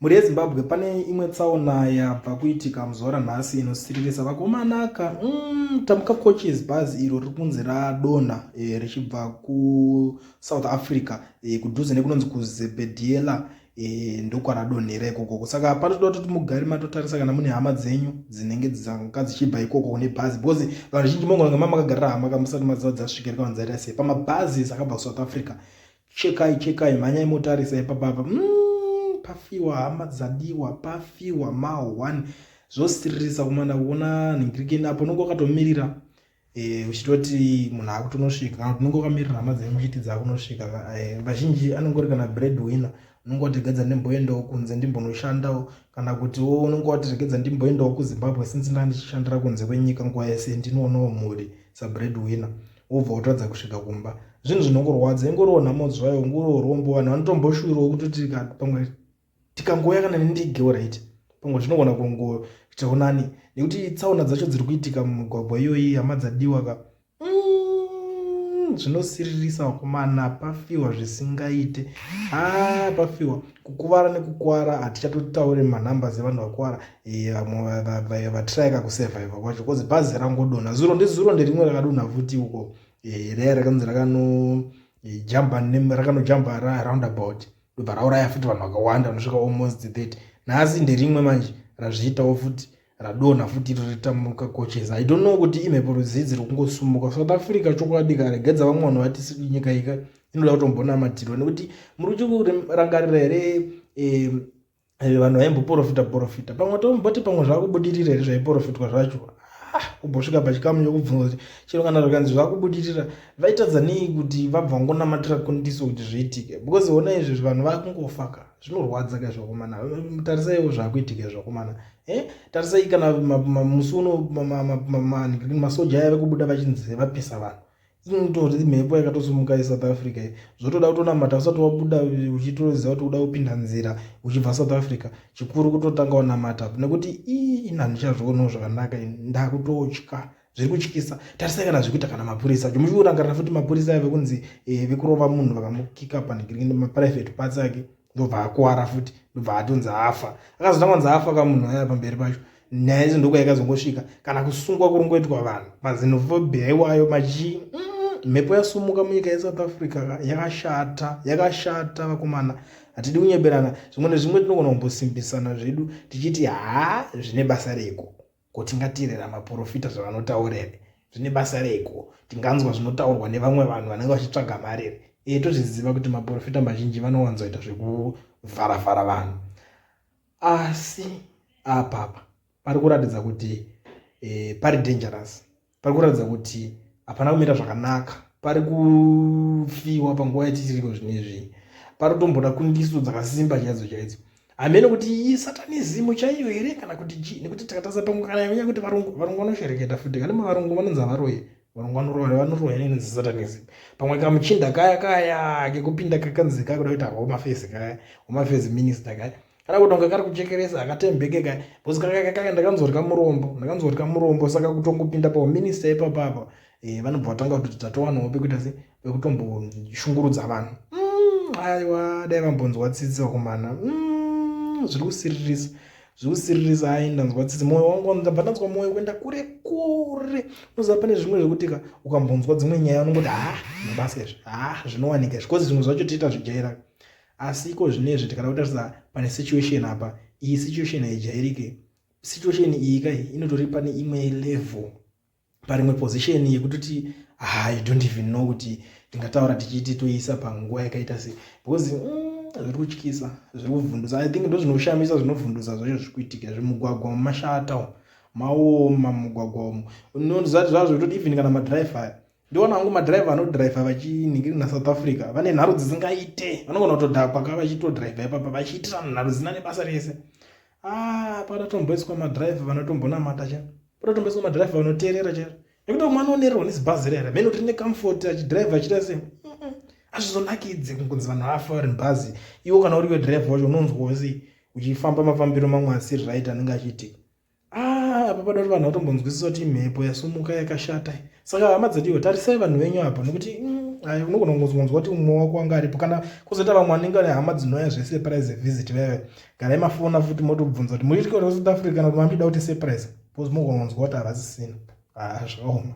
Muri yeZimbabwe pane imwe tsaona yabva kuitika muzuva ranhasi inosiririsa vakomanaka. Tamuka coaches bhazi iro riri kunzi radonha richibva kuSouth Africa kudhuze nekunonzi kuZebediela ndokwaradonhera ikoko. Saka panotoda kuti mugare matotarisa kana mune hama dzenyu dzinenge dzanga dzichibva ikoko kune bhazi, because vanhu vazhinji mongonge mamagarira hama kamusati maziva dzasvika kanzaira sei pamabhazi akabva kuSouth Africa. Chekai mhanyai motarisa ipapapa. Pafiwa hama dzadiwa, pafiwa mahwani, zvosiririsa kumana kuona ningirikeni apo unonge wakatomirira uchitoti munhu akutonosvika kana kuti unonge wakamirira hama dzenyu uchiti dzakunosvika. Vazhinji anongori kana breadwinner, unonge wati regedza ndimboendawo kunze ndimbondoshandawo, kana kuti unonge wati regedza ndimboendawo kuZimbabwe since ndichishandira kunze kwenyika nguva yese ndinoonawo mhuri sabreadwinner, wobva watadza kusvika kumba. Zvinhu zvinongorwadza, ingoriwo nhamo zvayo, ngoriwo rombo, vanhu vanotomboshuvirawo kutoti pamwe tikangoya kana nendigewo right pamwe zvinogona kungoitaonani nekuti tsaona dzacho dziri kuitika mumugwagwa iyoyi hama dzadiwa ka zvinosiririsa vakomana. Pafiwa zvisingaite, pafiwa kukuvara nekukwara. Hatichatotaure manhambers evanhu vakwara, vamwe vatraika kusurvivor kwacho because bhazi rangodonha. Zuro ndezuro nderimwe rakadonha futi uko raya rakanzi rakanojamba roundabout ndobva rauraya futi vanhu vakawanda vanosvika almost 30. Nhasi nderimwe manje razviitawo futi radonha futi iro ritamuka coaches. I don't know kuti imhepo rudzidzi rokungosumuka. South Africa chokwadi karegedza vamwe vanhu vati nyika ika inoda kutombonamatirwa nekuti muri kurangarira here vanhu vaimboprofita pamwe tomboti pamwe zvakubudirira here zvaiprofitwa zvacho. Kumbosvika pachikamu chokubvunza kuti chero kana zvakanzi zvakubudirira vaitadza nei kuti vabva vangonamatira kundiso kuti zviitike, because ona izvi vanhu vakungofaka. Zvinorwadza ka zvakomana. Tarisaiwo zvakuitika zvakomana. Tarisai kana musi uno masoja ave kubuda vachinzi vapisa vanhu. Inotori mhepo yakatosumuka yeSouth Africa zvotoda kutonamata usati wabuda uchitoziva kuti uda kupinda nzira uchibva South Africa. Chikuru kutotanga wanamata nekuti inhanhu chazvionawo zvakanaka, ndakutotya, zviri kutyisa. Tarisai kana zvikuita kana mapurisa muchiurangarira futi mapurisa ave kunzi vekurova munhu vakamukika panhingirindi maprivate parts ake ndobva akuwara futi, ndobva atonzi afa. Akazotangwanzi afa kamunhu aya pamberi pacho. Nyaya idzo ndoko yakazongosvika kana kusungwa kurongoitwa vanhu mazinophobia iwayo machi mhepo yasumuka munyika yeSouth Africa yakashata vakomana. Hatidi kunyeberana, zvimwe tinogona kumbosimbisana zvedu tichiti zvine basa reko ko tingatirera maprofita zvavanotaurere, zvine basa reko tinganzwa zvinotaurwa nevamwe vanhu vanenge vachitsvaga mari. Tozviziva kuti maprofita mazhinji vanowanzoita zvekuvharavhara vanhu, asi apapa pari kuratidza kuti pari dangerous, pari kuratidza kuti hapana kumira zvakanaka, pari kufiwa panguva yatitiriko zvinezvi, pari kutomboda kundiso dzakasimba chaidzo. Hamene kuti isatanism chaiyo here kana kuti chii, nekuti takatasa pamwe kana yanya kuti varungu vanoshereketa futi kana varungu vanonzi varoye, varungu vanoroya nenzi satanism. Pamwe kamuchinda kaya kekupinda kakanzi kakuda kuita home affairs minister kaya kana kutonga kari kuchekeresa akatembekeka because kaka ndakanzorika murombo saka kutongopinda paminister ipapapa vanobva vatanga kuti tatowanawo pekuita sei pekutomboshungurudza vanhu. Aiwa dai vambonzwa tsitsi vakomana. Zviri kusiririsa ai ndanzwa tsitsi mwoyo wangu ndabva ndanzwa mwoyo kuenda kure. Unoziva pane zvimwe zvekuti ukambonzwa dzimwe nyaya unongoti mabasa izvi zvinowanika izvi because zvimwe zvacho tiita zvijaira. Asi iko zvinezvi tikada kutarisa pane situation apa, iyi situation haijairike. Situation iyi kai inotori pane imwe level, parimwe position yekutoti I don't even know kuti tingataura tichiti toisa panguva yakaita sei because zviri kutyisa, zviri kuvhundutsa. I think ndozvinoshamisa zvinovhundutsa zvacho zvikuitika zvimugwagwa mumashata maoma mugwagwa umu. Zvazvo kuti even kana madriver ndiona hangu madriver anodriver vachiningiri naSouth Africa vane nharo dzisingaite, vanogona kutodhakwa ka vachitodriver ipapa vachiitira nharo dzina nebasa rese. Padatomboiswa madriver vanotombonamata cha, padatomboiswa madriver vanoteerera cha, nekuti umwe anonerwa nezibhazi rera mene kuti ne comfort achidriver achita sei. Hazvizonakidze kunzi vanhu vafa vari mubhazi, iwo kana uriwe driver wacho unonzwa sei uchifamba mafambiro mamwe asiri right anenge achiitika. Apa pada kuti vanhu vatombonzwisisa kuti mhepo yasumuka yakashata. Saka hama dzadiwa tarisai vanhu venyu apa nekuti unogona kungonzwa kuti umwe wako anga aripo, kana kuzoita vamwe vanenge vane hama dzinouya zvesurprise visit veve garai mafona futi motobvunza kuti muchitya kuti South Africa kana kuti mamida kuti surprise, because mogona kunzwa kuti havasisina. Zvakaoma.